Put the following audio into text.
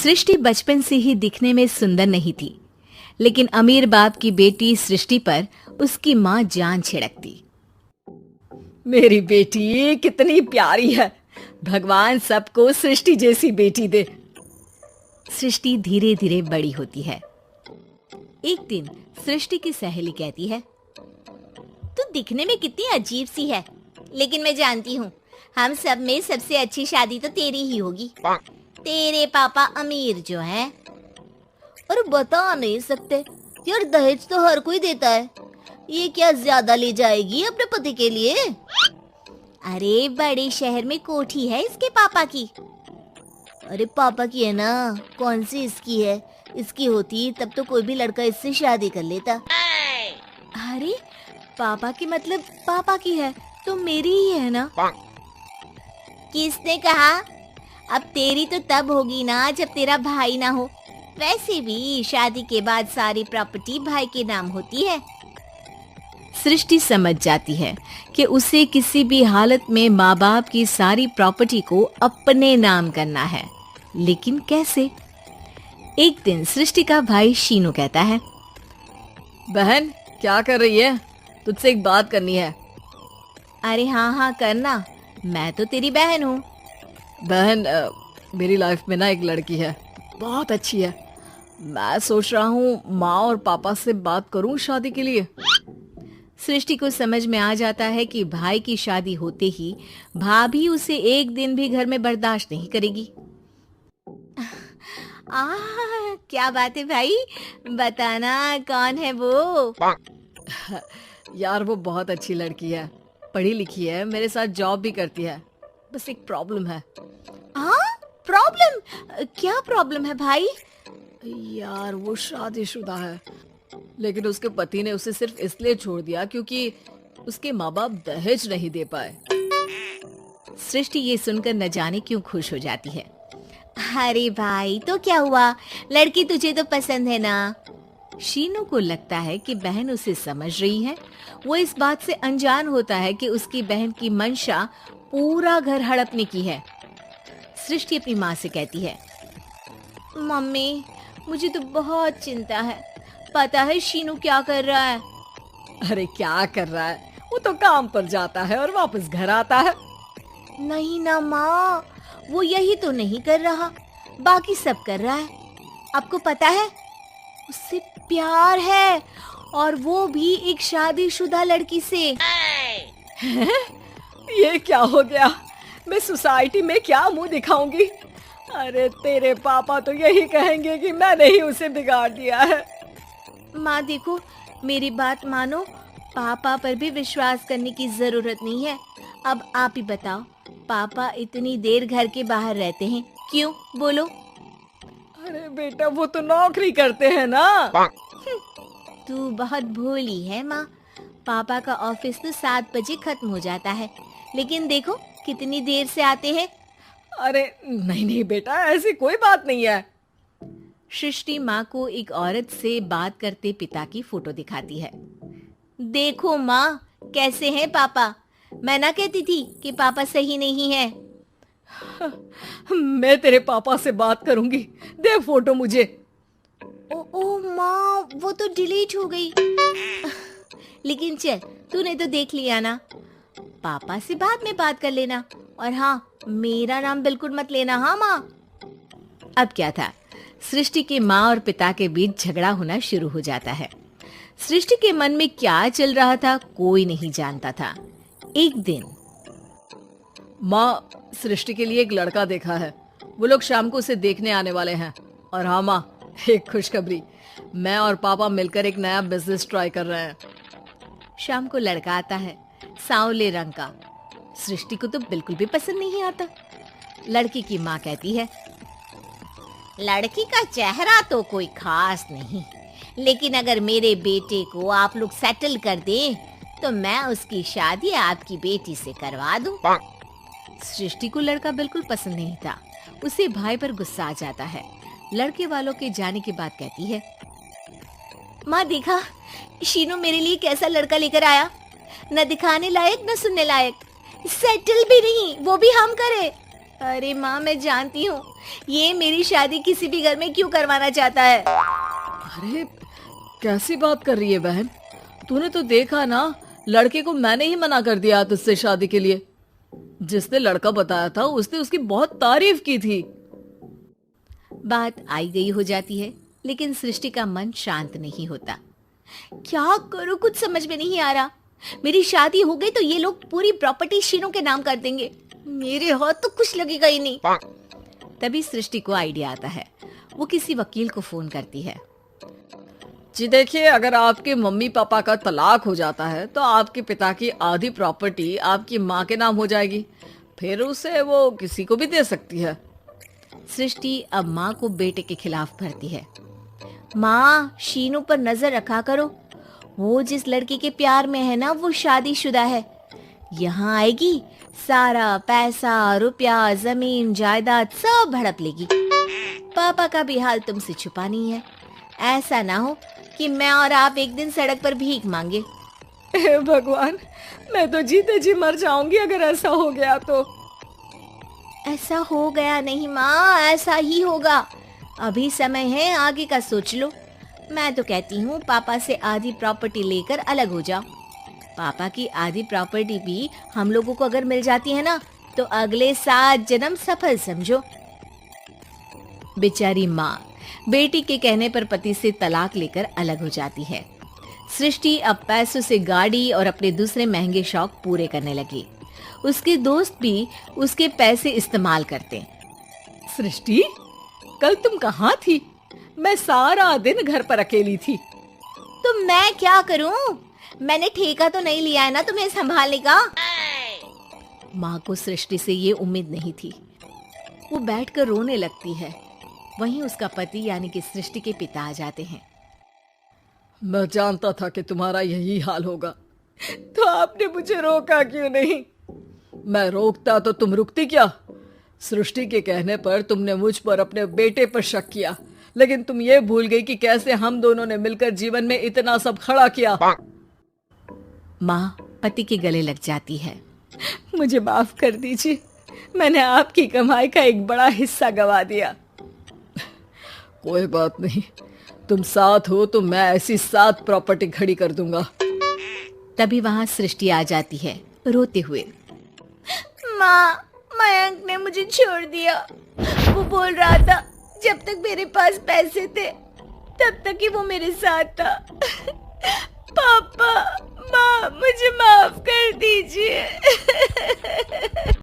सृष्टि बचपन से ही दिखने में सुंदर नहीं थी, लेकिन अमीर बाप की बेटी सृष्टि पर उसकी माँ जान छिड़कती। मेरी बेटी कितनी प्यारी है, भगवान सबको सृष्टि जैसी बेटी दे। सृष्टि धीरे धीरे बड़ी होती है। एक दिन सृष्टि की सहेली कहती है, तू दिखने में कितनी अजीब सी है, लेकिन मैं जानती हूँ हम सब में सबसे अच्छी शादी तो तेरी ही होगी। तेरे पापा अमीर जो हैं। और बता नहीं सकते यार, दहेज तो हर कोई देता है, ये क्या ज्यादा ले जाएगी अपने पति के लिए? अरे बड़े शहर में कोठी है इसके पापा की। अरे पापा की है ना, कौन सी इसकी है? इसकी होती तब तो कोई भी लड़का इससे शादी कर लेता। अरे पापा की मतलब पापा की है तो मेरी ही है ना? किसने कहा? अब तेरी तो तब होगी ना जब तेरा भाई ना हो। वैसे भी शादी के बाद सारी प्रॉपर्टी भाई के नाम होती है। सृष्टि समझ जाती है कि उसे किसी भी हालत में माँ बाप की सारी प्रॉपर्टी को अपने नाम करना है, लेकिन कैसे? एक दिन सृष्टि का भाई शीनू कहता है, बहन क्या कर रही है? तुझसे एक बात करनी है। अरे हाँ करना, मैं तो तेरी बहन हूँ। बहन मेरी लाइफ में ना एक लड़की है, बहुत अच्छी है। मैं सोच रहा हूँ माँ और पापा से बात करूँ शादी के लिए। सृष्टि को समझ में आ जाता है कि भाई की शादी होते ही भाभी उसे एक दिन भी घर में बर्दाश्त नहीं करेगी। क्या बात है भाई, बताना कौन है वो? यार वो बहुत अच्छी लड़की है, पढ़ी लिखी है, मेरे साथ जॉब भी करती है। बस एक प्रॉब्लम है। प्रॉब्लम? क्या प्रॉब्लम है भाई? यार वो शादीशुदा है, लेकिन उसके पति ने उसे सिर्फ इसलिए छोड़ दिया क्योंकि उसके माँ बाप दहेज नहीं दे पाए। सृष्टि ये सुनकर न जाने क्यों खुश हो जाती है। अरे भाई तो क्या हुआ, लड़की तुझे तो पसंद है ना? शीनू को लगता है कि बहन उसे समझ रही है। वो इस बात से अनजान होता है कि उसकी बहन की मंशा पूरा घर हड़पने की है। सृष्टि अपनी माँ से कहती है, मम्मी मुझे तो बहुत चिंता है। पता है शीनू क्या कर रहा है? अरे क्या कर रहा है? वो तो काम पर जाता है और वापस घर आता है। नहीं ना माँ, वो यही तो नहीं कर रहा, बाकी सब कर रहा है। आपको पता है उससे प्यार है, और वो भी एक शादीशुदा लड़की से। ये क्या हो गया? मैं सोसाइटी में क्या मुंह दिखाऊंगी? अरे तेरे पापा तो यही कहेंगे कि मैंने ही उसे बिगाड़ दिया है। माँ देखो, मेरी बात मानो, पापा पर भी विश्वास करने की जरूरत नहीं है। अब आप ही बताओ, पापा इतनी देर घर के बाहर रहते हैं क्यों? बोलो। अरे बेटा वो तो नौकरी करते हैं ना। तू बहुत भोली है माँ। पापा का ऑफिस तो 7 बजे खत्म हो जाता है, लेकिन देखो कितनी देर से आते हैं। अरे नहीं बेटा, ऐसी कोई बात नहीं है। सृष्टि माँ को एक औरत से बात करते पिता की फोटो दिखाती है। देखो माँ कैसे हैं पापा। मैं ना कहती थी कि पापा सही नहीं है। मैं तेरे पापा से बात करूंगी, दे फोटो मुझे। ओ माँ, वो तो डिलीट हो गई। लेकिन चल, तूने तो देख लिया ना। पापा से बाद में बात कर लेना, और हाँ, मेरा नाम बिल्कुल मत लेना। हाँ माँ। अब क्या था, सृष्टि के माँ और पिता के बीच झगड़ा होना शुरू हो जाता है। सृष्टि के मन में क्या चल रहा था कोई नहीं जानता था। एक दिन, माँ सृष्टि के लिए एक लड़का देखा है, वो लोग शाम को उसे देखने आने वाले हैं। और हाँ माँ, एक खुशखबरी, मैं और पापा मिलकर एक नया बिजनेस ट्राई कर रहे हैं। शाम को लड़का आता है, सांवले रंग का। सृष्टि को तो बिल्कुल भी पसंद नहीं आता। लड़की की माँ कहती है, लड़की का चेहरा तो कोई खास नहीं, लेकिन अगर मेरे बेटे को आप लोग सेटल कर दें तो मैं उसकी शादी आपकी बेटी से करवा दूं। सृष्टि को लड़का बिल्कुल पसंद नहीं था। उसे भाई पर गुस्सा आ जाता है। लड़के वालों के जाने के बाद कहती है, माँ देखा शीनू मेरे लिए कैसा लड़का लेकर आया, न दिखाने लायक न सुनने लायक, सेटल भी नहीं, वो भी हम करे। अरे माँ, मैं जानती हूँ ये मेरी शादी किसी भी घर में क्यों करवाना चाहता है। अरे कैसी बात कर रही है बहन? तूने तो देखा ना, लड़के को मैंने ही मना कर दिया तुझसे शादी के लिए। जिसने लड़का बताया था उसने उसकी बहुत तारीफ की थी। बात आई गई हो जाती है, लेकिन सृष्टि का मन शांत नहीं होता। क्या करूँ, कुछ समझ में नहीं आ रहा। मेरी शादी हो गई तो ये लोग पूरी प्रॉपर्टी शीनू के नाम कर देंगे। मेरे हाथ तो कुछ लगेगा ही नहीं। तभी सृष्टि को आइडिया आता है। वो किसी वकील को फोन करती है। जी देखिए, अगर आपके मम्मी पापा का तलाक हो जाता है तो आपके पिता की आधी प्रॉपर्टी आपकी माँ के नाम हो जाएगी। फिर उसे वो किसी को भी दे सकती है। सृष्टि अब माँ को बेटे के खिलाफ भरती है। माँ, शीनू पर नजर रखा करो। वो जिस लड़की के प्यार में है ना, वो शादीशुदा है। यहाँ आएगी, सारा पैसा, रुपया, जमीन, जायदाद सब हड़प लेगी। पापा का भी हाल तुमसे छुपा नहीं है। ऐसा ना हो कि मैं और आप एक दिन सड़क पर भीख मांगे। हे भगवान, मैं तो जीते जी मर जाऊंगी अगर ऐसा हो गया तो। ऐसा हो गया नहीं माँ, ऐसा ही होगा। अभी समय है, आगे का सोच लो। मैं तो कहती हूँ पापा से आधी प्रॉपर्टी लेकर अलग हो जाओ। पापा की आधी प्रॉपर्टी भी हम लोगों को अगर मिल जाती है ना, तो अगले 7 जन्म सफल समझो। बेचारी माँ बेटी के कहने पर पति से तलाक लेकर अलग हो जाती है। सृष्टि अब पैसों से गाड़ी और अपने दूसरे महंगे शौक पूरे करने लगी। उसके दोस्त भी उसके पैसे इस्तेमाल करते। सृष्टि, कल तुम कहाँ थी? मैं सारा दिन घर पर अकेली थी। तो मैं क्या करूं? मैंने ठेका तो नहीं लिया है ना तुम्हें संभालने का। माँ को सृष्टि से ये उम्मीद नहीं थी। वो बैठकर रोने लगती है। वहीं उसका पति यानी कि सृष्टि के पिता आ जाते हैं। मैं जानता था कि तुम्हारा यही हाल होगा, तो आपने मुझे रोका क्यों नहीं? मैं रोकता तो तुम रुकती क्या? सृष्टि के कहने पर तुमने मुझ पर, अपने बेटे पर शक किया, लेकिन तुम ये भूल गई कि कैसे हम दोनों ने मिलकर जीवन में इतना सब खड़ा किया। माँ पति के गले लग जाती है। मुझे माफ कर दीजिए, मैंने आपकी कमाई का एक बड़ा हिस्सा गवा दिया। कोई बात नहीं, तुम साथ हो तो मैं ऐसी 7 प्रॉपर्टी खड़ी कर दूंगा। तभी वहां सृष्टि आ जाती है रोते हुए। माँ, मयंक ने मुझे छोड़ दिया। वो बोल रहा था जब तक मेरे पास पैसे थे तब तक ही वो मेरे साथ था। पापा, माँ, मुझे माफ कर दीजिए।